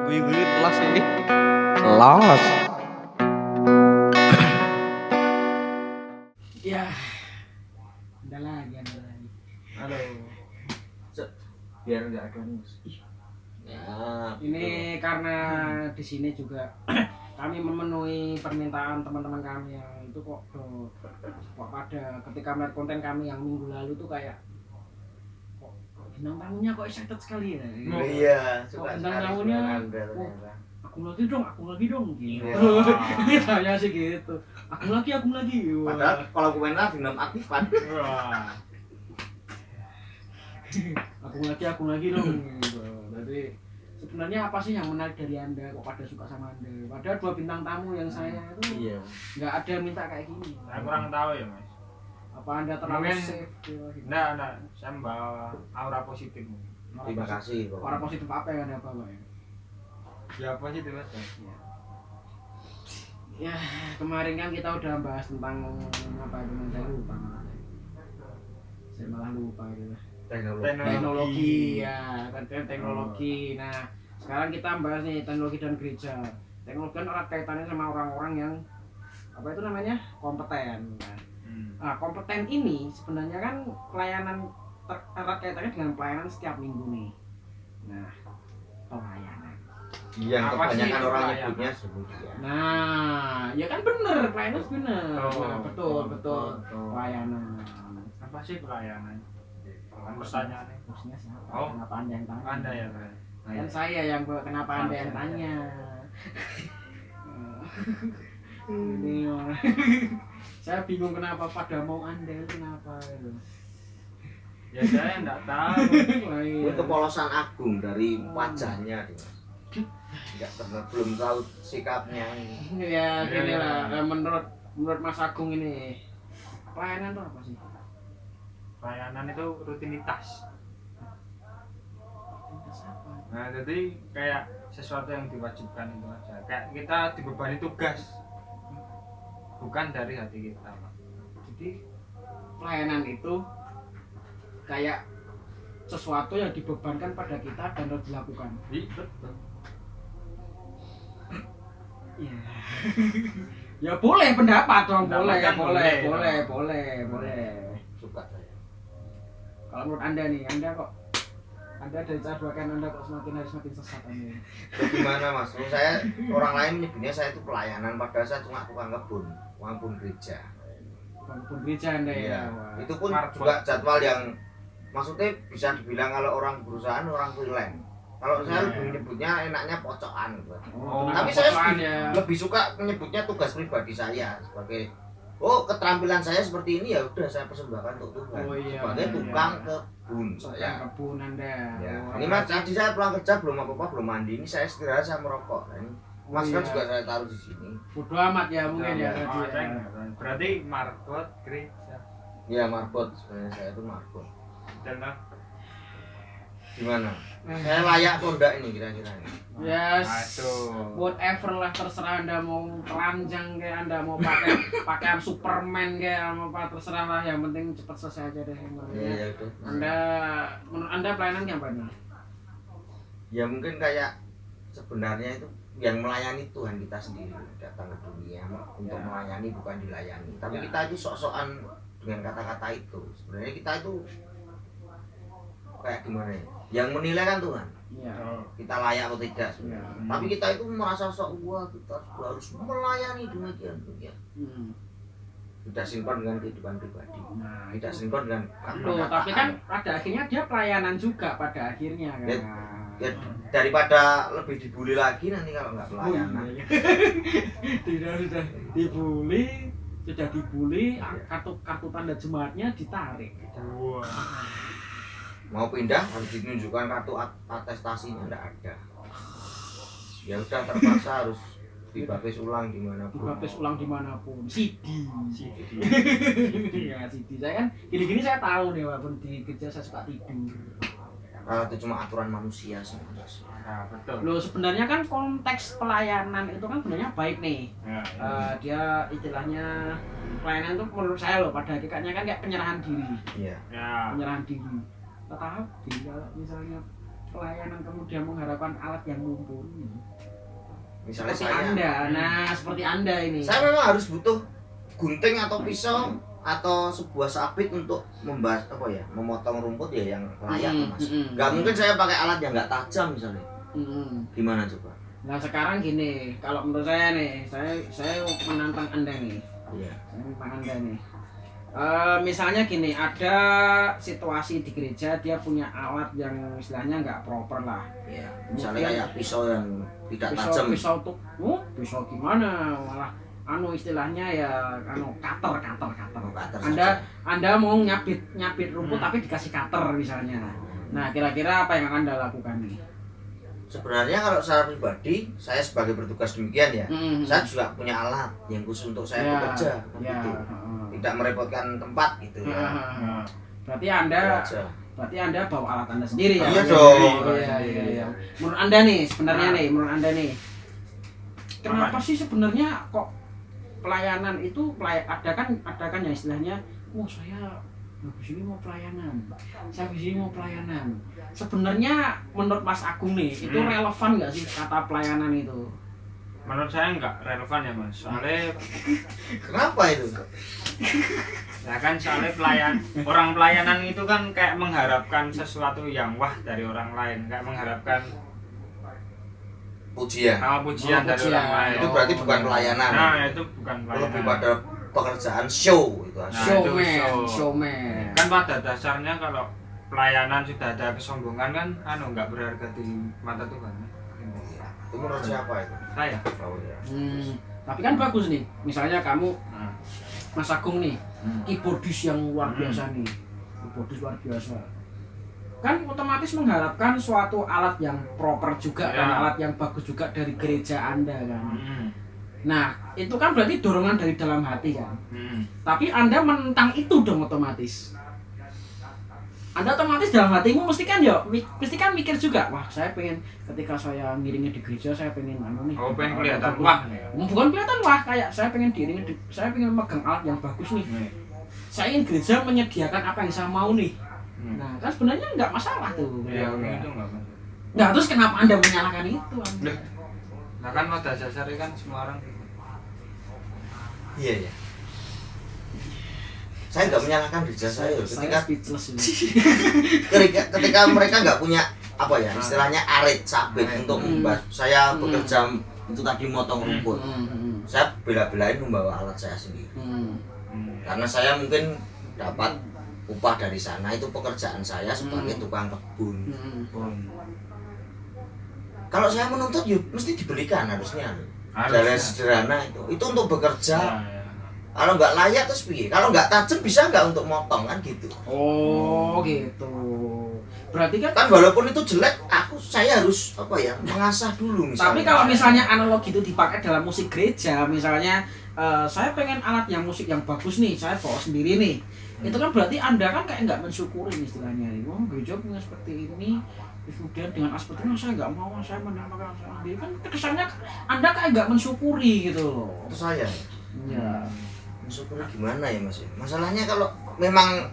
Wih, kelas ini. Kelas. Ya, ada lagi. Halo. Biar nggak ada mus. Ya, ini karena di sini juga kami memenuhi permintaan teman-teman kami yang itu kok pada ketika melihat konten kami yang minggu lalu tuh kayak kok bintang tamunya kok excited sekali ya. Iya, Kok suka bintang sekali tamunya Anda ternyata. aku lagi dong gitu. Iya. Ditanya sih gitu. Aku lagi. Wah. Padahal kalau komentar belum aktifan. Wah. aku lagi dong gitu. Jadi sebenarnya apa sih yang menarik dari Anda kok pada suka sama Anda? Padahal 2 bintang tamu yang saya itu Iya. nggak ada yang minta kayak gini. Saya kurang tahu ya mas. Apa Anda terlalu Mungkin- safe? Enggak. Saya membawa aura positif. Terima kasih. Pak. Orang positif apa yang Anda bawa ya? Ya positif aja. Ya kemarin kan kita udah bahas tentang apa itu saya lupa. Saya malah lupa gitu. Teknologi ya, konten teknologi. Nah, sekarang kita bahas nih teknologi dan gereja. Teknologi kan erat kaitannya sama orang-orang yang apa itu namanya kompeten. Nah, kompeten ini sebenarnya kan pelayanan erat kaitannya dengan pelayanan setiap minggu nih. Nah, pelayanan. Yang Apa sih kebanyakan itu orang pelayanan? nyebutnya demikian. Nah, ya kan bener, pelayanan bener. Oh, Nah, betul. betul. Pelayanan. Apa sih pelayanan? Pertanyaannya. Maksudnya siapa? Oh. Kenapa Anda yang tanya? Anda ya Mas. Kan saya yang kenapa Anda yang tanya? Ini saya bingung kenapa pada mau Anda itu kenapa itu. Ya saya enggak tahu. Wah, iya. Itu kepolosan agung dari wajahnya, Mas. Enggak pernah belum tahu sikapnya. Ya gini lah, menurut Mas Agung ini pelayanan itu apa sih? Pelayanan itu rutinitas. Lintas apa? Nah jadi kayak sesuatu yang diwajibkan itu aja. Kayak kita dibebani tugas. Bukan dari hati kita. Jadi pelayanan itu kayak sesuatu yang dibebankan pada kita dan harus dilakukan. Betul. Iya. Ya boleh pendapat dong, boleh, Pendapat kan boleh. Suka saya. Kalau menurut Anda nih, Anda dari cara bahkan Anda kok semakin hari semakin sesat Anda. Bagaimana Mas? Menurut saya orang lain menyebutnya saya itu pelayanan, padahal saya cuma tukang kebun, walaupun gereja. Walaupun gereja Anda ya. Iya. Wah. Itu pun Marbot. juga jadwal yang maksudnya bisa dibilang kalau orang perusahaan orang freelance. Kalau saya Iya. lebih menyebutnya enaknya pocokan gitu. Oh, Tapi tenaga saya pocokan ya. lebih suka menyebutnya tugas pribadi saya sebagai keterampilan saya seperti ini ya udah saya persembahkan untuk Tuhan Oh, iya, sebagai iya. tukang kebun Tukang saya. kebun Anda. Ya. Oh, Ini Mas, tadi saya pulang kerja belum apa-apa, belum mandi. Ini saya istirahat, saya merokok. Nah, ini Mas kan iya. juga saya taruh di sini. Bodo amat ya mungkin ya. Oh, tadi saya ya. enggak tahu. Berarti marbot gereja. Ya marbot, sebenarnya saya itu marbot. Dan Gimana? Saya layak kok enggak ini kira-kira? Yes. Aduh. Whatever lah terserah Anda mau telanjang kayak Anda mau pakai pakaian Superman kayak apa terserah lah, yang penting cepat selesai aja deh. Iya, ya udah. Menurut Anda pelayanan apa nih? Ya mungkin kayak sebenarnya itu yang melayani Tuhan kita sendiri datang ke dunia untuk melayani bukan dilayani. Tapi kita itu sok-sokan dengan kata-kata itu. Sebenarnya kita itu kayak gimana ya? Yang menilai kan Tuhan. Iya. Kita layak atau tidak sebenarnya. Iya. Tapi kita itu merasa sok wah kita harus melayani demikian. Hmm. Tidak sinkron dengan kehidupan pribadi. Nah, Tidak sinkron dengan Loh, tapi kan pada akhirnya dia pelayanan juga pada akhirnya kan. Ya, daripada lebih dibully lagi nanti kalau nggak Oh, pelayanan. iya. sudah dibully, kartu tanda jemaatnya ditarik. Wah. Mau pindah harus ditunjukkan kartu atestasinya enggak ada. Ya udah terpaksa harus dibaptis ulang dimanapun. Dibaptis ulang dimanapun. CD. CD. Ya CD. Saya kan gini-gini saya tahu nih walaupun di kerja saya suka tidur. Itu cuma aturan manusia sebenarnya. Nah, betul. Loh sebenarnya kan konteks pelayanan itu kan sebenarnya baik nih. Ya. Dia istilahnya pelayanan itu menurut saya loh pada hakikatnya kan kayak penyerahan diri. Iya. Ya. Penyerahan diri. Tetapi kalau misalnya pelayanan kemudian mengharapkan alat yang mumpuni? Misalnya Seperti saya, Anda, nah seperti Anda ini. saya memang harus butuh gunting atau pisau atau sebuah sabit untuk memotong rumput ya yang layak mas. Gak mungkin saya pakai alat yang nggak tajam misalnya. Gimana coba? Nah sekarang gini, kalau menurut saya nih, saya menantang Anda nih. Iya. Saya menantang Anda nih. Misalnya gini, ada situasi di gereja dia punya alat yang istilahnya nggak proper lah. Iya. Misalnya kayak pisau yang tidak tajam. Pisau tuh, pisau gimana? Malah istilahnya ya cutter. Cutter Anda mau nyabit rumput tapi dikasih cutter misalnya. Nah kira-kira apa yang akan Anda lakukan nih? Sebenarnya kalau secara pribadi saya sebagai bertugas demikian ya, saya juga punya alat yang khusus untuk saya bekerja gitu. Tidak merepotkan tempat gitu ya. Berarti Anda bawa alat Anda sendiri ya? Iya dong. Iya. Menurut Anda nih sebenarnya kenapa sih sebenarnya kok pelayanan itu ada kan yang istilahnya saya habis ini mau pelayanan. Sebenarnya menurut Mas Agung nih itu relevan nggak sih kata pelayanan itu? Menurut saya nggak relevan ya mas, soalnya Kenapa itu? ya kan soalnya orang pelayanan itu kan kayak mengharapkan sesuatu yang wah dari orang lain, kayak mengharapkan Pujian. pujian dari orang lain. Itu berarti bukan pelayanan. Nah itu bukan pelayanan. Lebih pada pekerjaan show itu. Showman. Kan pada dasarnya kalau pelayanan sudah ada kesombongan kan nggak berharga di mata Tuhan. Itu menurut siapa itu? Saya. Oh, ya. Tapi kan bagus nih, misalnya kamu Mas Agung nih, keyboardis yang luar biasa nih, kan otomatis mengharapkan suatu alat yang proper juga kan, alat yang bagus juga dari gereja Anda kan. Nah itu kan berarti dorongan dari dalam hati kan. Tapi Anda menentang itu dong otomatis. Anda otomatis dalam hatimu mesti kan mikir juga, wah saya pengen ketika saya ngiringnya di gereja saya pengen pengen kelihatan wah. Bukan kelihatan wah, kayak saya pengen saya pengen megang alat yang bagus nih. Saya ingin gereja menyediakan apa yang saya mau nih. Nah kan sebenarnya nggak masalah tuh. Iya itu nggak masalah. Nah terus kenapa Anda menyalahkan itu? Nah kan pada dasarnya kan semua orang. Iya. Saya nggak menyalahkan gereja saya ketika mereka nggak punya istilahnya arit sabit untuk membuat saya bekerja itu tadi motong rumput. Saya bela-belain membawa alat saya sendiri karena saya mungkin dapat upah dari sana, itu pekerjaan saya sebagai tukang kebun. Kalau saya menuntut mesti dibelikan harusnya. Jalan sederhana itu untuk bekerja. Kalau nggak layak terus piye? Kalau nggak tajam bisa nggak untuk motong kan gitu. Oh gitu. Berarti kan walaupun itu jelek, saya harus mengasah dulu misalnya. Tapi kalau misalnya analogi itu dipakai dalam musik gereja, misalnya saya pengen alat yang musik yang bagus nih, saya bawa sendiri nih. Itu kan berarti Anda kan kayak nggak mensyukuri istilahnya. Gereja punya seperti ini, kemudian dengan seperti ini saya nggak mau, saya menambahkan sendiri kan kesannya Anda kayak nggak mensyukuri gitu loh. Itu saya. Ya. Mensyukuri gimana ya mas? Masalahnya kalau memang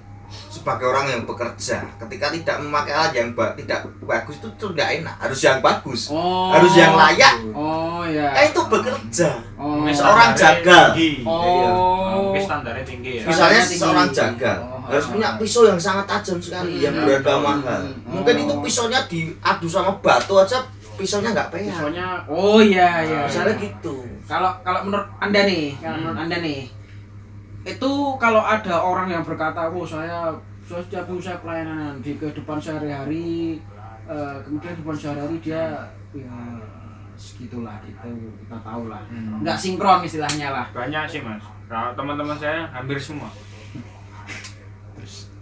sebagai orang yang bekerja, ketika tidak memakai alat yang tidak bagus itu tidak enak. Harus yang bagus, harus yang layak. Itu bekerja. Seorang jagal. Standarnya tinggi ya. Misalnya seorang jagal harus punya pisau yang sangat tajam sekali, yang berharga mahal. Mungkin itu pisaunya diadu sama batu aja, pisaunya nggak peyah. Misalnya gitu. Kalau menurut Anda nih, itu kalau ada orang yang berkata, saya setiap minggu saya pelayanan di kehidupan sehari-hari, kemudian kehidupan sehari-hari dia segitulah, kita tahu lah, nggak sinkron istilahnya lah. Banyak sih mas, kalau teman-teman saya hampir semua.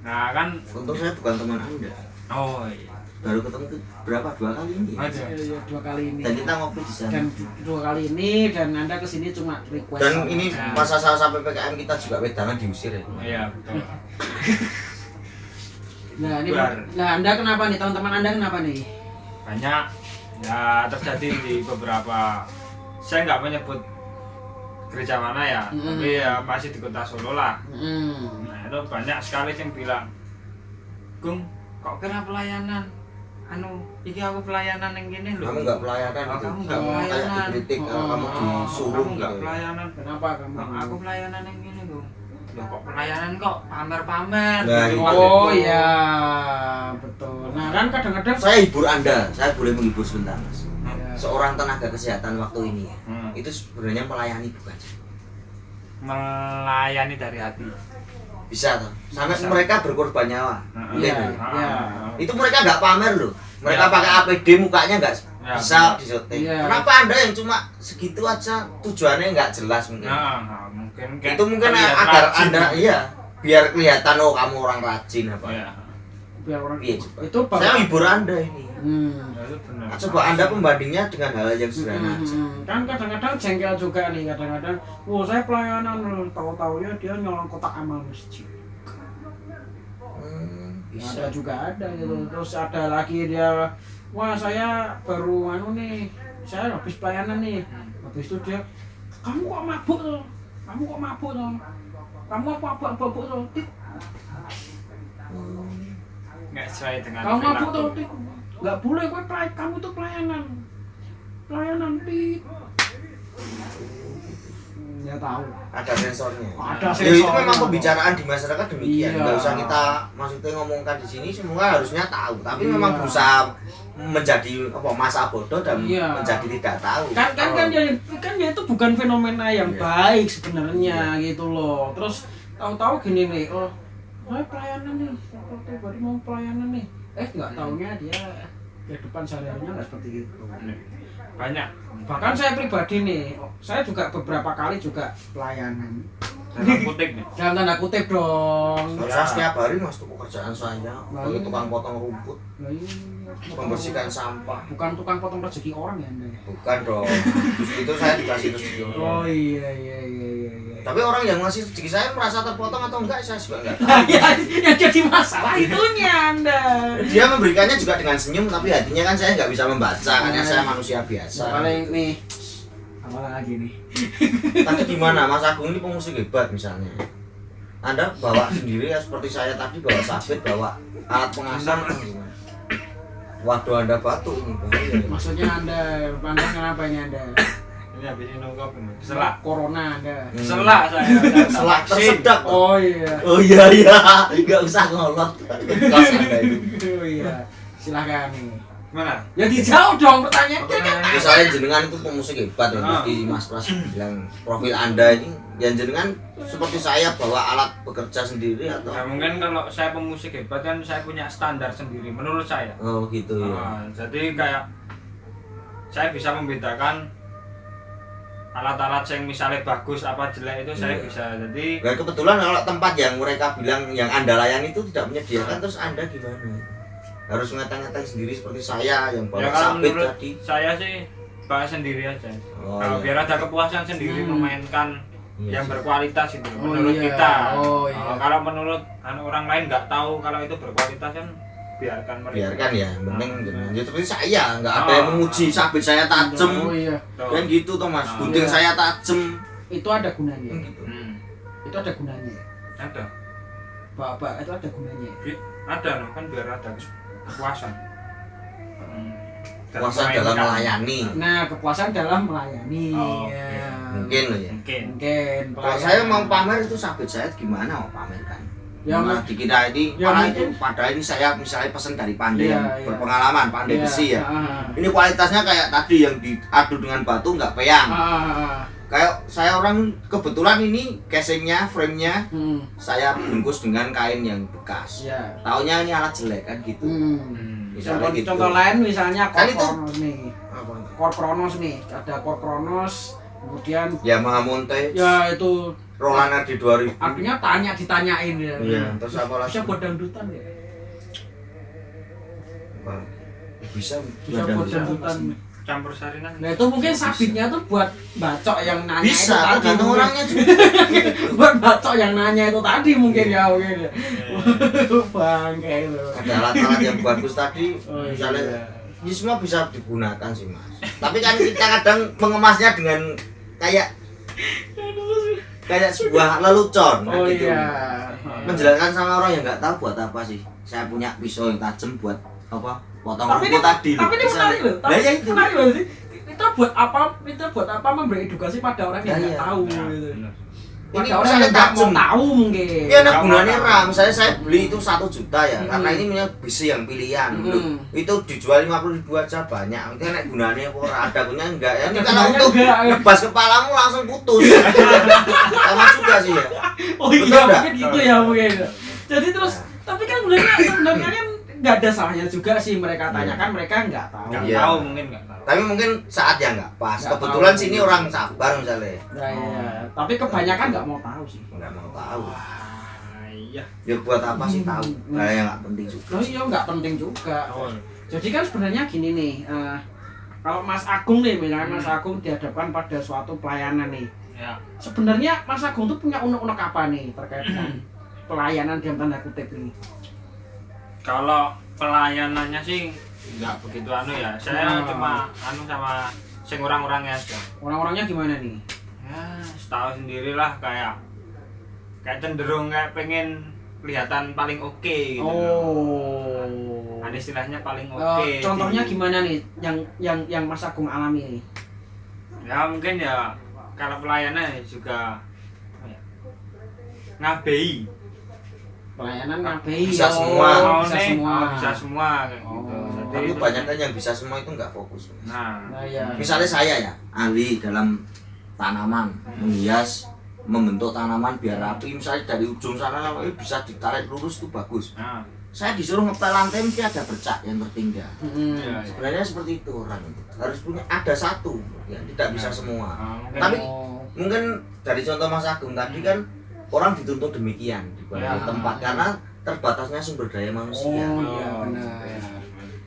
Nah kan untung saya bukan teman Anda. Oh iya. Baru ketemu berapa? 2 kali ini? Iya, 2 kali ini. Dan kita ngopi di sana. Dan 2 kali ini, dan Anda kesini cuma request. Dan ini masa sampai PKM kita juga wedangan diusir ya. Iya betul. Nah Anda kenapa nih? Teman-teman Anda kenapa nih? Banyak ya terjadi di beberapa. Saya nggak menyebut gereja mana ya, tapi ya masih di kota Solo lah. Nah itu banyak sekali yang bilang, Gung, kok kira pelayanan? anu iki aku pelayanan yang gini loh. Kamu nggak pelayanan Oh, gitu. kamu nggak Kayak pelayanan. dikritik, Oh, kamu disuruh kamu nggak gitu. pelayanan. Kenapa kamu? Aku pelayanan yang gini loh. Loh kok pelayanan kok pamer-pamer Nah, gitu. itu. Oh iya, betul. Nah kan kadang-kadang Saya hibur Anda, saya boleh menghibur sebentar Mas. Ya. Seorang tenaga kesehatan waktu ini ya, Hmm. itu sebenarnya melayani bukan? Melayani dari hati. Bisa toh? Sampai Bisa. mereka berkorban nyawa. Iya, Iya. iya. Itu mereka nggak pamer loh. Mereka Ya. pakai APD mukanya nggak Ya, bisa benar. disyuting. Iya. Kenapa Anda yang cuma segitu aja tujuannya nggak jelas mungkin? Nah, mungkin kayak Itu mungkin terlihat agar rajin. Anda iya biar kelihatan oh kamu orang rajin apa. Iya. biar orang Iya, coba. itu Saya hibur Anda ini. Ya, itu benar. Nah, coba Anda pembandingnya dengan hal yang sederhana aja. Kan kadang-kadang jengkel juga nih, kadang-kadang saya pelayanan tahu-tahu ya dia nyolong kotak amal masjid. Bisa. Ada juga ada gitu. Terus ada lagi dia, wah saya baru saya habis pelayanan nih. Habis itu dia, kamu kok mabuk tuh? Kamu kok mabuk tuh? Kamu apa tuh? Tik, Nggak sesuai dengan kamu mabuk perilaku. tuh? Tik. Nggak boleh, kamu tuh pelayanan. Pelayanan tik. Ya tahu. Ada sensornya. Ada Ya itu sensornya. memang pembicaraan di masyarakat demikian. Iya. Nggak usah kita maksudnya ngomongkan di sini semua harusnya tahu. Tapi Iya. memang berusaha menjadi masa bodoh dan Iya. menjadi tidak tahu. Kan ya itu bukan fenomena yang Iya. baik sebenarnya gitu loh. Terus tahu-tahu gini nih, saya pelayanan nih, baru mau pelayanan nih. Nggak taunya dia kehidupan sehari-harinya nggak seperti itu. Banyak. Bahkan saya pribadi nih, saya juga beberapa kali juga pelayanan. Tanda kutip nih. Dalam tanda kutip dong. Kalau saya setiap hari mas tuh pekerjaan saya sebagai tukang potong rumput, Nah, iya. membersihkan sampah. Bukan tukang potong rezeki orang ya Anda. Bukan dong. Justru itu saya dikasih rezeki. Oh iya. Tapi orang yang ngasih rezeki saya merasa terpotong atau enggak saya juga enggak tahu. Ya, yang jadi masalah itunya Anda. Dia memberikannya juga dengan senyum tapi hatinya kan saya nggak bisa membaca karena saya manusia biasa. Paling nih, apa lagi nih? Tadi gimana Mas Agung ini pemusik hebat misalnya. Anda bawa sendiri ya seperti saya tadi bawa sabit, bawa alat pengasar kan gimana? Waduh Anda batuk ini bahaya. Maksudnya Anda kenapa ini Anda? Ini habis ini nongkrong ini. Selak. Corona Anda. Selak saya. Selak tersedak. Oh iya. Oh iya, nggak usah ngolot. Kos Anda itu. Oh iya. Silahkan nih. Mana? Ya dijawab dong pertanyaannya kan. Misalnya jenengan itu pemusik hebat ya, Ah. di Mas Pras bilang profil Anda ini yang jenengan seperti saya bawa alat bekerja sendiri atau Ya mungkin kalau saya pemusik hebat kan saya punya standar sendiri menurut saya. oh gitu ya. Jadi kayak saya bisa membedakan alat-alat yang misalnya bagus apa jelek itu saya Iya. bisa. Jadi Nah kebetulan kalau tempat yang mereka bilang yang Anda layani itu tidak menyediakan terus Anda gimana? Harus ngata-ngatain sendiri seperti saya yang bawa ya kalau sabit menurut tadi. saya sih bawa sendiri aja. Oh, Kalau iya. biar ada kepuasan sendiri memainkan Iya yang sih. berkualitas itu Oh, menurut iya. kita. Oh, iya. Kalau menurut orang lain nggak tahu kalau itu berkualitas kan biarkan mereka. Biarkan ya, yang penting Ah. jenengan. Ya seperti saya nggak ada Ah. yang memuji sabit saya tajem. Oh iya. Tuh. Kan gitu toh Mas, Ah. gunting Iya. saya tajem. Itu ada gunanya. Kan gitu. Itu ada gunanya. Ada. Bapak itu ada gunanya. Ada no, kan biar ada kepuasan. Puasa dalam melayani. Nah, kepuasan dalam melayani. Oh, Ya. Mungkin loh ya. Mungkin. Mungkin. Kalau saya mau pamer itu sabit saya gimana mau pamerkan? Ya, Malah dikira ini, ya, malah mungkin. itu padahal ini saya misalnya pesan dari pandai Iya, yang iya. berpengalaman, pandai Iya, besi ya. ah, Ini kualitasnya kayak tadi yang diadu dengan batu nggak peyang. ah. Kayak saya orang kebetulan ini casingnya, frame-nya saya bungkus dengan kain yang bekas. Ya. Taunya ini alat jelek kan gitu. Misalnya gitu. Contoh lain misalnya Kan Core itu- Kronos nih. Apa? Core Kronos nih, ada Core Kronos, kemudian Yamaha Montage, ya itu Roland RD 2000. artinya ditanyain ya. Iya, terus apa lagi? Bisa buat dangdutan ya? Apa? Bisa Bisa buat bisa. dangdutan. Campur sarinan. Nah itu mungkin sabitnya tuh buat bacok yang nanya Bisa, itu tadi tergantung mungkin. orangnya juga. Buat bacok yang nanya itu tadi mungkin ya mungkin ya. Bang kayak gitu. Ada alat-alat yang bagus tadi, Oh, misalnya iya. ini semua bisa digunakan sih mas. Tapi kan kita kadang mengemasnya dengan kayak sebuah lelucon. Oh gitu. iya. Menjelaskan sama orang yang nggak tahu buat apa sih. Saya punya pisau yang tajam buat apa potong Tapi rumput tadi tapi ini menarik loh. Lah ya itu. Menarik loh sih. Kita buat apa memberi edukasi pada orang yang Lah, nggak iya. tahu Nah, gitu. bener. Pada Ini orang misalnya yang nggak mau tajam. tahu mungkin. Iya, nah Nggak gunanya mau. RAM. Saya beli itu 1 juta ya, karena ini punya besi yang pilihan. Mm. Loh, itu dijual 50.000 aja banyak. Itu nek gunanya apa ora? Ada gunanya enggak ya? Ini Ada kalau gunanya untuk enggak. nebas kepalamu langsung putus. Sama juga sih ya. Oh Betul iya nggak? mungkin gitu ya mungkin. Jadi terus tapi kan sebenarnya kan nggak ada salahnya juga sih mereka tanyakan, mereka nggak tahu. Nggak Iya. tahu mungkin nggak tahu. Tapi mungkin saat yang nggak pas. Nggak Kebetulan tahu. sini orang sabar misalnya. Nah, iya. Tapi kebanyakan nggak mau tahu sih. Nggak mau tahu. Ah, iya. Ya buat apa sih tahu? Nah, yang nggak penting juga. Oh iya nggak penting juga. Oh, Jadi kan sebenarnya gini nih, kalau Mas Agung nih, misalnya Mas Agung dihadapkan pada suatu pelayanan nih. ya. Sebenarnya Mas Agung tuh punya unek-unek apa nih terkait dengan pelayanan dalam tanda kutip ini? Kalau pelayanannya sih nggak begitu anu ya. Saya cuma anu sama sing orang-orangnya aja. Orang-orangnya gimana nih? Ya, tahu sendirilah kayak cenderung kayak pengen kelihatan paling oke gitu. Oh. Ada istilahnya paling oke. Contohnya gimana nih yang Mas Agung alami nih? Ya mungkin ya kalau pelayanan juga apa ya, ngabei. Pelayanan ngapain? Bisa Oh, semua. bisa semua. Bisa semua kayak gitu. Oh. Jadi Tapi itu- banyak kan yang bisa semua itu nggak fokus. Nah, Nah, ya. Misalnya saya ya, ahli dalam tanaman, menghias, membentuk tanaman biar rapi. Misalnya dari ujung sana bisa ditarik lurus tuh bagus. nah, Saya disuruh ngepel lantai mesti ada bercak yang tertinggal. ya, ya. Sebenarnya seperti itu orang itu. Harus punya ada satu, ya tidak bisa semua. Mungkin Tapi Oh. mungkin dari contoh Mas Agung tadi kan orang dituntut demikian di Ya. tempat karena terbatasnya sumber daya manusia. Oh iya benar.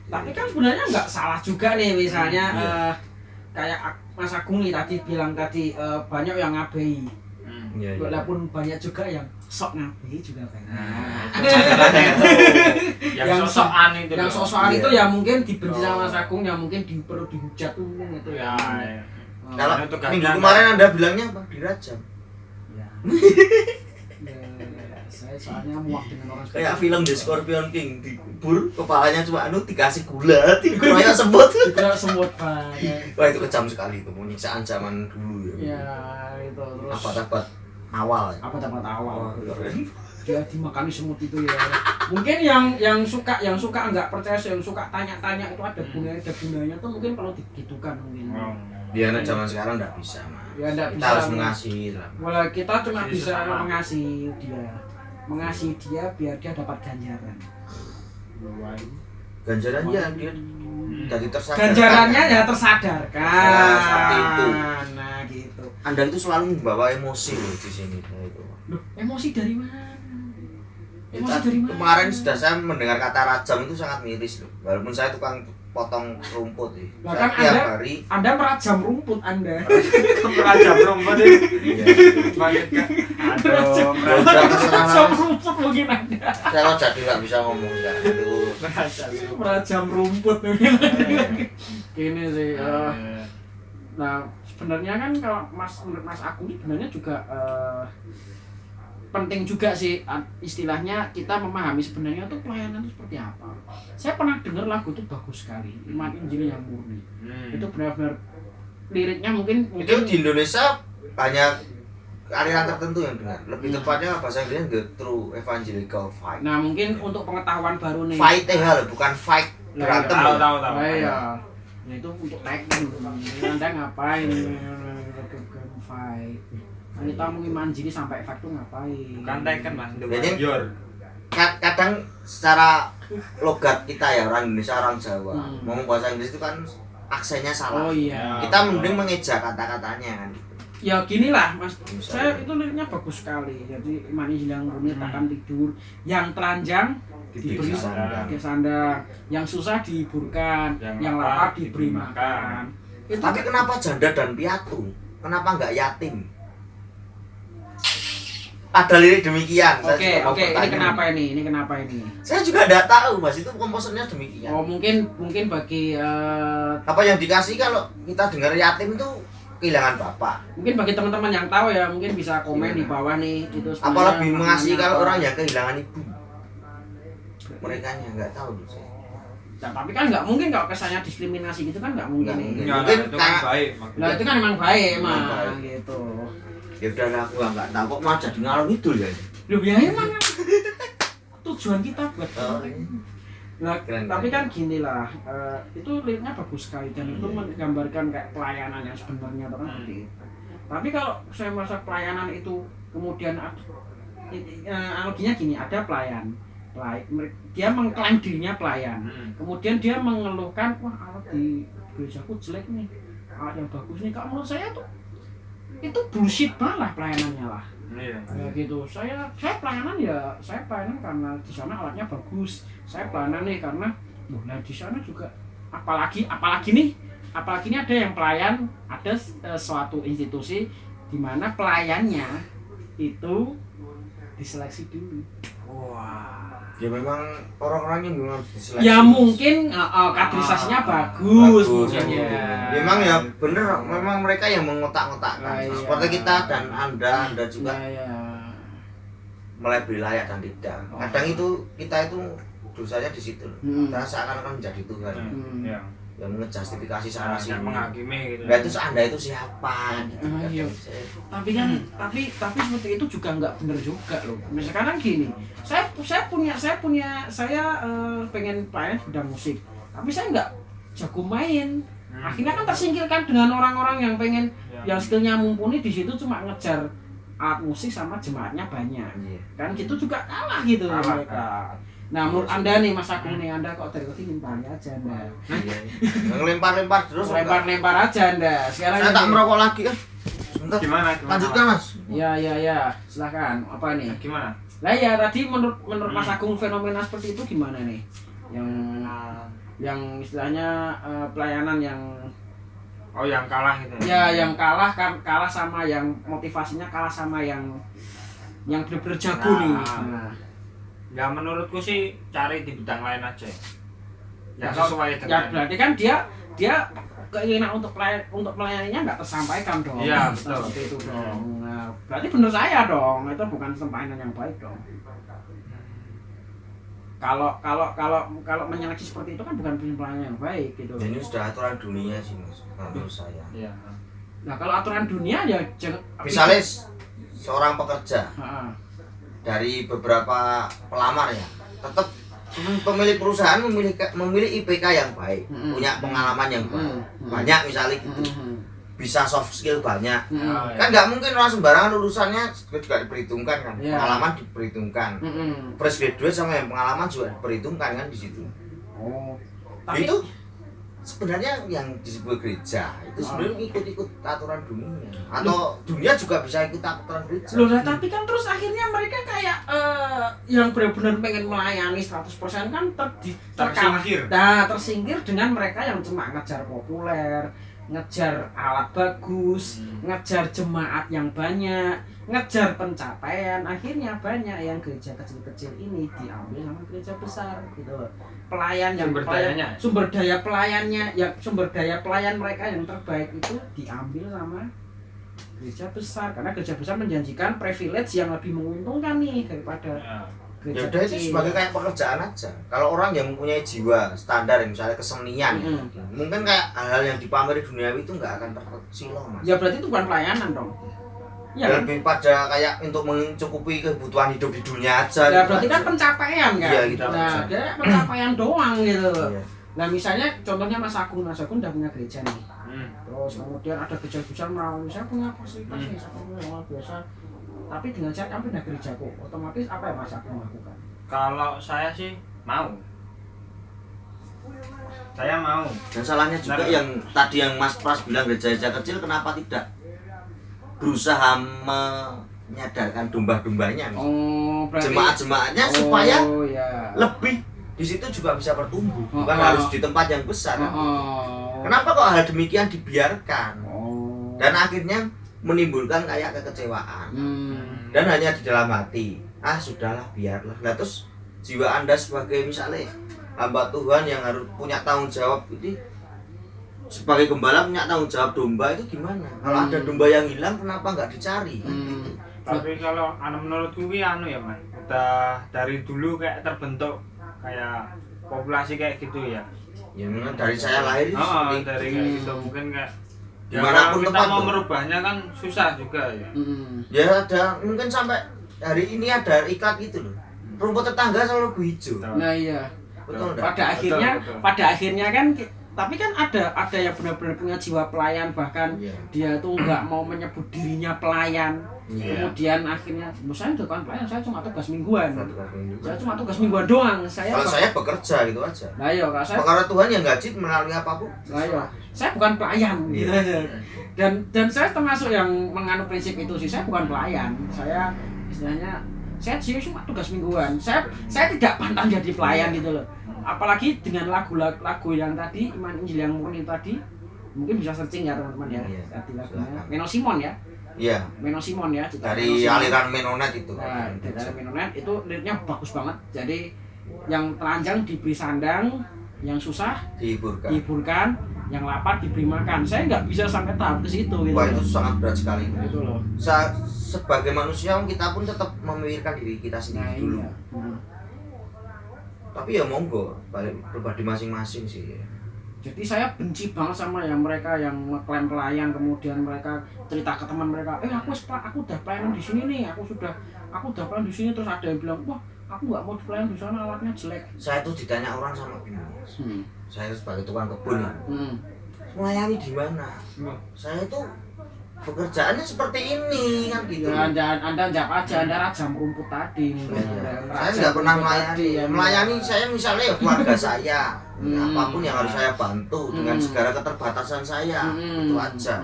Tapi kan sebenarnya nggak salah juga nih misalnya Iya. kayak Mas Agung nih tadi bilang tadi banyak yang ngabei. Hmm. Iya, iya. Walaupun banyak juga yang sok ngabei juga banyak. Nah, itu masalahnya itu. Yang Yang sosokan itu. Yang loh. sok-sokan Iya. itu ya mungkin dibenci sama Oh. Mas Agung, yang mungkin perlu dihujat tuh mungkin itu Ya, ya. Kalau Itu tugasnya minggu Anda. kemarin Anda bilangnya apa? Dirajam. Ya. Saya soalnya muak dengan orang Kayak seperti film itu. The Scorpion King dikubur kepalanya cuma dikasih gula, dikurannya sebut. Juga semut banyak. Wah itu kejam sekali itu penyiksaan zaman dulu ya. Ya itu terus Apa dapat awal ya? apa dapat awal. Oh, keren. Dia dimakani semut itu ya. Mungkin yang suka nggak percaya, yang suka tanya-tanya itu ada gunanya tuh mungkin kalau digitukan mungkin. Oh. Dia anak zaman sekarang nggak bisa mah. Ya nggak Kita bisa. harus mengasihi lah. Walau kita cuma Jadi bisa sesama. mengasihi dia biar dia dapat ganjaran. Ganjarannya dia jadi tersadar. Ganjarannya ya tersadarkan. Nah, seperti itu. Nah gitu. Anda itu selalu membawa emosi loh di sini. Nah, itu. Loh, emosi dari mana? Emosi Kita- dari mana? Kemarin sudah saya mendengar kata rajam itu sangat miris loh. Walaupun saya tukang potong rumput sih. Bahkan Saya tiap Anda- hari. Anda merajam rumput Anda. Merajam rumput ini. Iya. Bangkit kan. Aduh, Udah merajam. terserah Merajam nanti. rumput mungkin Anda. Saya jadi nggak bisa ngomong sekarang. Itu. Merajam. Merajam rumput mungkin. Ini sih. Nah sebenarnya kan kalau menurut Mas Agung ini sebenarnya juga penting juga sih istilahnya kita memahami sebenarnya tuh pelayanan itu seperti apa. Saya pernah dengar lagu itu bagus sekali, Iman Injil yang Murni. Itu benar-benar liriknya mungkin Itu di Indonesia banyak aliran tertentu yang dengar. Lebih tepatnya bahasa Inggrisnya The True Evangelical Fight. nah mungkin untuk pengetahuan baru nih. Fight hal bukan fight Nah, berantem. Tahu loh. tahu tahu. Nah, iya. Ya itu untuk tagline. Anda ngapain? Fight. Kita mau Imanjili sampai efek tuh ngapain? Bukan Tekken Mas, The Jadi- Warrior. Kadang secara logat kita ya orang Indonesia orang Jawa ngomong bahasa Inggris itu kan aksennya salah. Oh iya. Kita mending mengeja kata-katanya kan. Ya gini lah Mas, Bisa. saya itu liriknya bagus sekali. Jadi Imanis yang rumit takkan tidur, yang telanjang diberi sandang. sandang, yang susah dihiburkan, yang lapar diberi makan. Itu Tapi kenapa janda dan piatu? Kenapa nggak yatim? Ada lirik demikian. Saya Oke, juga mau oke, ini bertanya. kenapa ini? Ini kenapa ini? Saya juga nggak tahu, Mas. Itu komposernya demikian. Oh, mungkin bagi Apa yang dikasih kalau kita dengar yatim itu kehilangan bapak? mungkin bagi teman-teman yang tahu ya, mungkin bisa komen di bawah nih itu Apa sebenarnya lebih mengasihi maknanya kalau apa. orang yang kehilangan ibu? Mereka nggak tahu tuh saya. tapi kan nggak mungkin kalau kesannya diskriminasi gitu kan nggak mungkin. Mungkin itu kan baik. Nah itu kan emang baik Emang emang baik. gitu. Ya udah aku nggak tahu kok malah jadi ngalor ngidul ya. Loh ya emang tujuan kita buat nah, Keren, tapi keren. kan gini lah, itu liriknya bagus sekali dan itu menggambarkan kayak pelayanan yang sebenarnya kan seperti itu. Tapi kalau saya merasa pelayanan itu kemudian analoginya gini, ada pelayan, dia mengklaim dirinya pelayan, kemudian dia mengeluhkan, wah alat di gerejaku jelek nih, alat yang bagus nih. Kalau menurut saya tuh itu bullshit malah pelayanannya lah. Iya. Ya gitu. Saya pelayanan ya, saya pelayanan karena di sana alatnya bagus. Saya pelayanan nih karena nah di sana juga apalagi nih ada yang pelayan, ada suatu institusi di mana pelayannya itu diseleksi dulu. Wah. Ya memang orang-orangnya memang diseleksi. Ya mungkin kaderisasinya bagus mungkin mungkin. ya. Memang ya bener, memang mereka yang mengotak-ngotakkan. Iya. Seperti kita dan Anda juga Ya. melebeli layak dan tidak. Kadang itu kita itu dosanya di situ. Kita seakan-akan menjadi Tuhan. Iya. Yang menjustifikasi sana Yang sini. menghakimi gitu. Nah itu Anda itu siapa? Gitu. Iya. Tapi kan tapi seperti itu juga nggak benar juga loh. Misalkan gini, saya pengen pelayan bidang musik, tapi saya nggak jago main. Akhirnya kan tersingkirkan dengan orang-orang yang pengen yang skillnya mumpuni di situ cuma ngejar alat musik sama jemaatnya banyak. Iya. Kan gitu juga kalah gitu mereka. Nah, menurut Anda nih Mas Agung nih, Anda kok dari tadi nimpalnya aja Anda. Iya. Ngelempar-lempar terus. Lempar-lempar aja Anda. Sekarang Saya tak merokok lagi ya. Sebentar. Gimana? Lanjutkan Mas. Ya, silakan. Apa nih? Gimana? Lah ya tadi menurut Mas Agung fenomena seperti itu gimana nih? Yang istilahnya pelayanan yang yang kalah gitu. ya yang kalah sama yang motivasinya kalah sama yang bener-bener jago nih. Nah, Ya menurutku sih cari di bidang lain aja. Ya kalau- sesuai ya dengan. berarti kan dia keinginan untuk melayaninya nggak tersampaikan dong. Iya, betul. Seperti itu dong. Nah, berarti bener saya dong, itu bukan pelayanan yang baik dong. Kalau menyeleksi seperti itu kan bukan pelayanan yang baik gitu. Ini sudah aturan dunia sih Mas, menurut saya. Iya. Nah kalau aturan dunia ya jangan. Misalnya seorang pekerja Heeh. dari beberapa pelamar ya, tetap pemilik perusahaan memilih IPK yang baik, punya pengalaman yang baik, banyak misalnya gitu, bisa soft skill banyak. Kan nggak mungkin orang sembarangan lulusannya juga diperhitungkan kan, Iya. pengalaman diperhitungkan, fresh graduate sama yang pengalaman juga diperhitungkan kan di situ. Oh. Tapi Itu sebenarnya yang disebut gereja itu sebenarnya ikut-ikut aturan dunia, atau dunia juga bisa ikut aturan gereja. loh, tapi kan terus akhirnya mereka kayak yang benar-benar pengen melayani 100% kan Tersingkir. Nah, tersingkir dengan mereka yang cuma ngejar populer, ngejar alat bagus, ngejar jemaat yang banyak, ngejar pencapaian. Akhirnya banyak yang gereja kecil-kecil ini diambil sama gereja besar gitu loh. Pelayan yang sumber daya pelayan mereka yang terbaik itu diambil sama gereja besar, karena gereja besar menjanjikan privilege yang lebih menguntungkan nih daripada Ya gereja udah itu sebagai kayak pekerjaan aja. Kalau orang yang mempunyai jiwa standar, misalnya kesenian, mungkin kayak hal-hal yang dipameri duniawi itu nggak akan tersilau Mas. Ya berarti itu bukan pelayanan dong. Ya, Ya, lebih pada kayak untuk mencukupi kebutuhan hidup di dunia aja. ya gitu berarti kan aja. pencapaian kan. Iya, gitu Nah, aja. dia pencapaian doang gitu. Iya. Nah misalnya contohnya Mas Agung udah punya gereja nih. Terus kemudian ada gereja besar merawat, saya punya fasilitas nih, saya punya luar biasa. Tapi dengan saya kami pindah gerejaku, otomatis apa yang Mas Agung lakukan? Kalau saya sih mau. Saya mau. Dan salahnya juga yang tadi yang Mas Pras bilang gereja-gereja kecil, kenapa tidak berusaha menyadarkan domba-dombanya, Oh, berarti jemaat-jemaatnya supaya ya. lebih di situ juga bisa bertumbuh, bukan Oh. harus di tempat yang besar. Kan? Kenapa kok hal demikian dibiarkan? Oh. Dan akhirnya menimbulkan kayak kekecewaan. Dan hanya di dalam hati, sudahlah biarlah. Nah terus jiwa Anda sebagai misalnya hamba Tuhan yang harus punya tanggung jawab ini, sebagai gembala punya tanggung jawab domba itu gimana? Kalau ada domba yang hilang, kenapa nggak dicari? Gitu. Tapi kalau menurutku ya ya Mas, udah dari dulu kayak terbentuk kayak populasi kayak gitu ya. Ya memang dari saya lahir itu seperti dari kayak gitu mungkin kayak dimanapun kita tempat mau tuh. merubahnya kan susah juga ya. Ya ada mungkin sampai hari ini ada iklan gitu loh. Rumput tetangga selalu lebih hijau. Nah iya. Betul enggak? Pada akhirnya kan tapi kan ada yang benar-benar punya jiwa pelayan, bahkan dia tuh nggak mau menyebut dirinya pelayan. Kemudian akhirnya, saya bukan pelayan, saya cuma tugas mingguan. Saya cuma tugas mingguan doang. Kalau saya bekerja gitu aja. Nah iya, kalau saya karena Tuhan yang gaji melalui apapun. Nah iya, saya bukan pelayan gitu aja. Dan saya termasuk yang menganut prinsip itu sih. Saya bukan pelayan. Saya istilahnya saya cuma tugas mingguan. Saya tidak pantang jadi pelayan gitu loh. Apalagi dengan lagu yang tadi Iman Injil yang murni tadi, mungkin bisa searching ya teman-teman ya. Tadi lagunya Meno Simon ya. Iya. Meno Simon ya. Dari aliran Menonet itu. Nah, dari Menonet itu liriknya bagus banget. Jadi yang telanjang diberi sandang, yang susah dihiburkan, yang lapar diberi makan. Saya nggak bisa sampai tahap ke situ gitu. Wah, itu sangat berat sekali. Itu loh. Sebagai manusia kita pun tetap memikirkan diri kita sendiri dulu. Iya. Tapi ya monggo, pribadi masing-masing sih. Jadi saya benci banget sama yang mereka yang ngeklaim pelayan, kemudian mereka cerita ke teman mereka, aku udah pelayanan di sini nih, aku udah pelayan di sini, terus ada yang bilang, wah aku nggak mau pelayan di sana, alatnya jelek. Saya tuh ditanya orang sama bingung. Saya sebagai tukang kebun, melayani di mana? Saya tuh pekerjaannya seperti ini kan gitu. Ya, anda jawab aja, Anda raja rumput tadi. Saya nggak pernah melayani. Melayani saya misalnya keluarga saya, apapun yang harus saya bantu dengan segala keterbatasan saya, itu aja.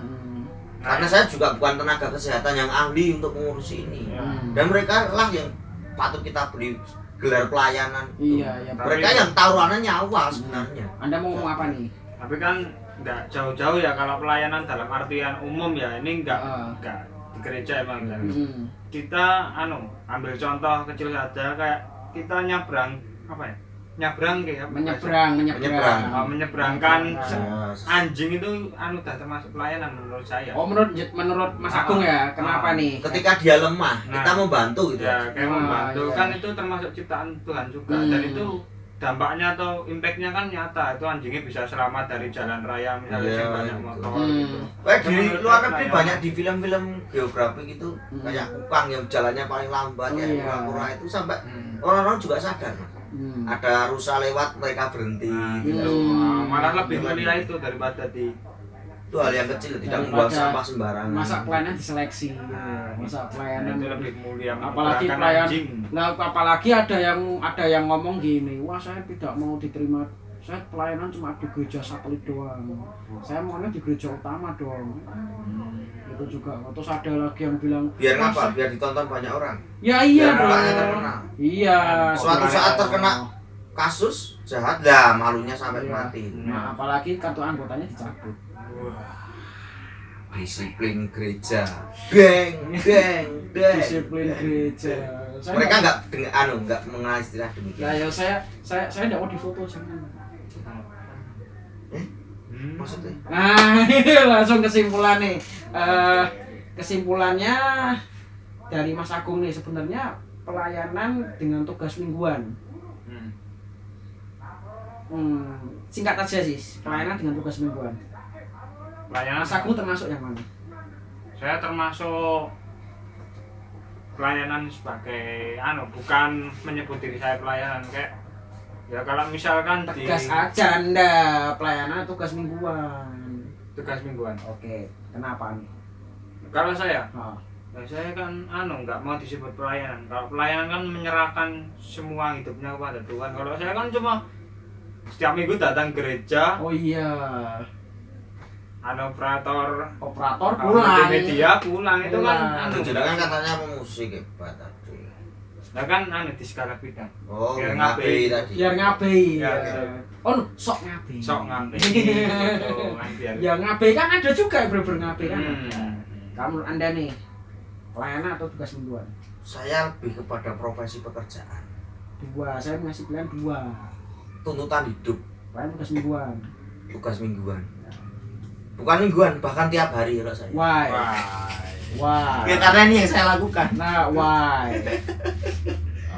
Karena saya juga bukan tenaga kesehatan yang ahli untuk mengurusi ini. Dan mereka lah yang patut kita beri gelar pelayanan. Iya. Mereka yang taruhannya nyawa sebenarnya. Anda mau ngomong apa nih? Tapi kan nggak jauh-jauh ya kalau pelayanan dalam artian umum ya, ini nggak di gereja emang kan. Kita ambil contoh kecil saja, kayak kita nyebrang menyeberangkan anjing itu udah termasuk pelayanan menurut saya. Oh, menurut Mas Agung ya. Kenapa nih? Ketika dia lemah, kita membantu gitu. Ya, kayak membantu kan itu termasuk ciptaan Tuhan juga. Dan itu dampaknya atau impactnya kan nyata, itu anjingnya bisa selamat dari jalan raya misalnya yang banyak motor gitu. Di luar negeri banyak di film-film geografi gitu, kayak Kukang yang jalannya paling lambat, kayak kura-kura itu sampai orang-orang juga sadar. Ada rusa lewat mereka berhenti gitu. Malah lebih mulia itu daripada itu hal yang kecil, tidak membuang sampah sembarangan. Masa pelayanan diseleksi, masa pelayanan itu lebih mulia. Apalagi pelayan, apalagi ada yang ngomong gini, wah saya tidak mau diterima, saya pelayanan cuma di gereja satelit doang, saya maunya di gereja utama dong. Itu juga. Terus ada lagi yang bilang, biar apa? Biar ditonton banyak orang. Ya iya dong. Iya. Suatu saat terkena kasus jahat, lah malunya sampai mati. Nah, apalagi kartu anggotanya dicabut. Disiplin gereja, beng. Disiplin gereja. Mereka nggak mengenal istilah demikian. Nah, ya saya nggak mau difoto jangan. Maksudnya? Nah, langsung kesimpulan nih. Kesimpulannya dari Mas Agung nih, sebenarnya pelayanan dengan tugas mingguan. Singkat aja sih, pelayanan dengan tugas mingguan. Pelayanan Mas Agung termasuk yang mana? Saya termasuk pelayanan sebagai bukan menyebut diri saya pelayanan, kayak ya kalau misalkan tegas aja Anda, pelayanan tugas mingguan. Tugas mingguan. Oke, kenapa nih? Kalau saya, saya kan nggak mau disebut pelayanan. Kalau pelayanan kan menyerahkan semua hidupnya kepada Tuhan. Kalau saya kan cuma setiap minggu datang gereja. Oh iya. Operator pulang. Media pulang itu kan. Jangan katanya musik hebat tadi. Nah kan di skala bidang. Oh, biar ngabei tadi. Biar ngabei. Ya. Oh, sok ngabei. Ya ngabei kan ada juga yang bener-bener ngabei kan. Kamu Anda nih, pelayanan atau tugas mingguan? Saya lebih kepada profesi pekerjaan. Dua, saya ngasih pilihan dua. Tuntutan hidup. Pelayanan tugas mingguan. Tugas mingguan. Bukan mingguan, bahkan tiap hari kalau saya. Why? Ya, karena ini yang saya lakukan. Nah, why?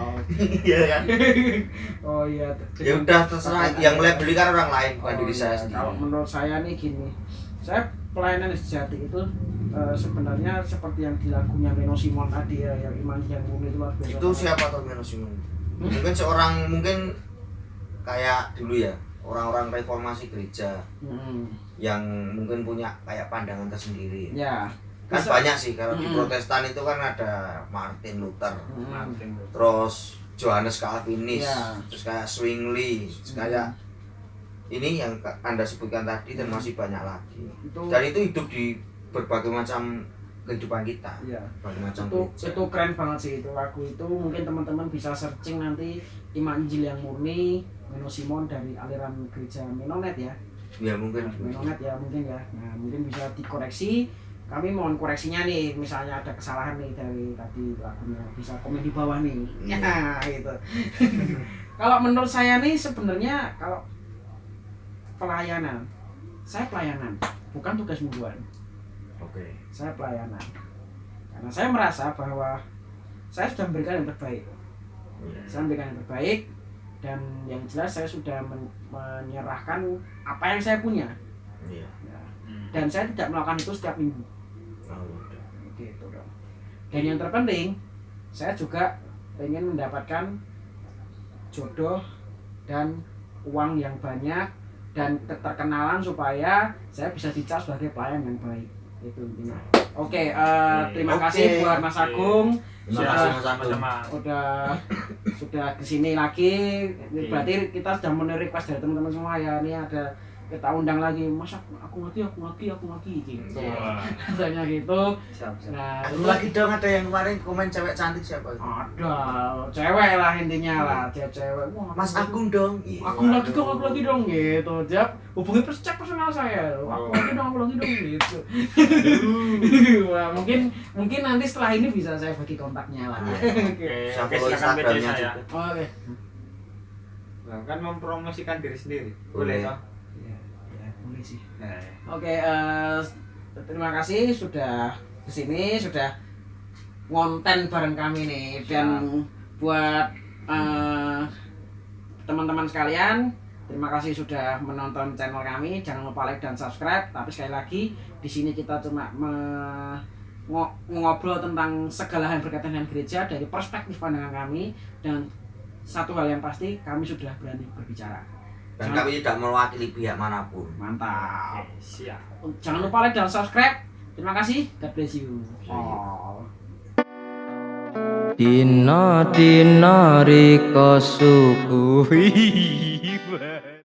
Oh. Iya kan? Oh iya. Ya udah terserah, yang mulai beli kan orang lain, bukan diri saya sendiri. Kalau menurut saya nih gini, saya pelayanan sejati itu sebenarnya seperti yang di lagunya Meno Simon tadi ya, yang iman yang murni itu luar biasa. Itu siapa tuh Meno Simon? Mungkin seorang, mungkin kayak dulu ya, orang-orang reformasi gereja yang mungkin punya kayak pandangan tersendiri. Ya. Kan banyak sih, kalau di Protestan itu kan ada Martin Luther, terus Johannes Calvinis, terus kayak Zwingli, kayak ini yang Anda sebutkan tadi dan masih banyak lagi. Dan itu hidup di berbagai macam kehidupan kita. Iya. Berbagai macam Itu keren banget sih itu lagu itu. Mungkin teman-teman bisa searching nanti Iman Injil yang Murni, Meno Simon dari aliran gereja Menonet ya. Ya mungkin. Menonet ya mungkin ya. Nah mungkin bisa dikoreksi. Kami mohon koreksinya nih, misalnya ada kesalahan nih dari tadi lagunya, bisa komen di bawah nih. Ya gitu. Kalau menurut saya nih sebenarnya kalau pelayanan, saya pelayanan, bukan tugas mingguan. Oke. Saya pelayanan. Karena saya merasa bahwa saya sudah memberikan yang terbaik. Saya memberikan yang terbaik dan yang jelas saya sudah menyerahkan apa yang saya punya. Iya. Ya. Dan saya tidak melakukan itu setiap minggu. Gitu dong. Dan yang terpenting, saya juga ingin mendapatkan jodoh dan uang yang banyak dan keterkenalan supaya saya bisa dicap sebagai pelayan yang baik. Itu intinya. Oke, terima kasih buat Mas Agung. Terima kasih sama-sama. Sudah kesini lagi. Berarti kita sudah menerima request dari teman-teman semua ya. Ini ada kita undang lagi, Mas aku lagi gitu. Katanya gitu. Nah, Aku lagi dong, ada yang kemarin komen cewek cantik siapa? Ada cewek lah intinya lah, cewek. Wah, Mas Agung dong. Aku lagi dong gitu. Jawab hubungi cek personal saya. Aku lagi dong gitu. Wah, mungkin nanti setelah ini bisa saya bagi kontaknya lah. Oke, silakan media saya. Oke. Nah, kan mempromosikan diri sendiri. Boleh toh? Ya, boleh sih. Oke, terima kasih sudah kesini, sudah ngonten bareng kami nih. Dan buat teman-teman sekalian, terima kasih sudah menonton channel kami. Jangan lupa like dan subscribe. Tapi sekali lagi, di sini kita cuma ngobrol tentang segala hal yang berkaitan dengan gereja dari perspektif pandangan kami. Dan satu hal yang pasti, kami sudah berani berbicara. Dan kami tidak mewakili pihak manapun. Mantap. Siap. Jangan lupa like dan subscribe. Terima kasih. God bless you. Oh. Dina riko suku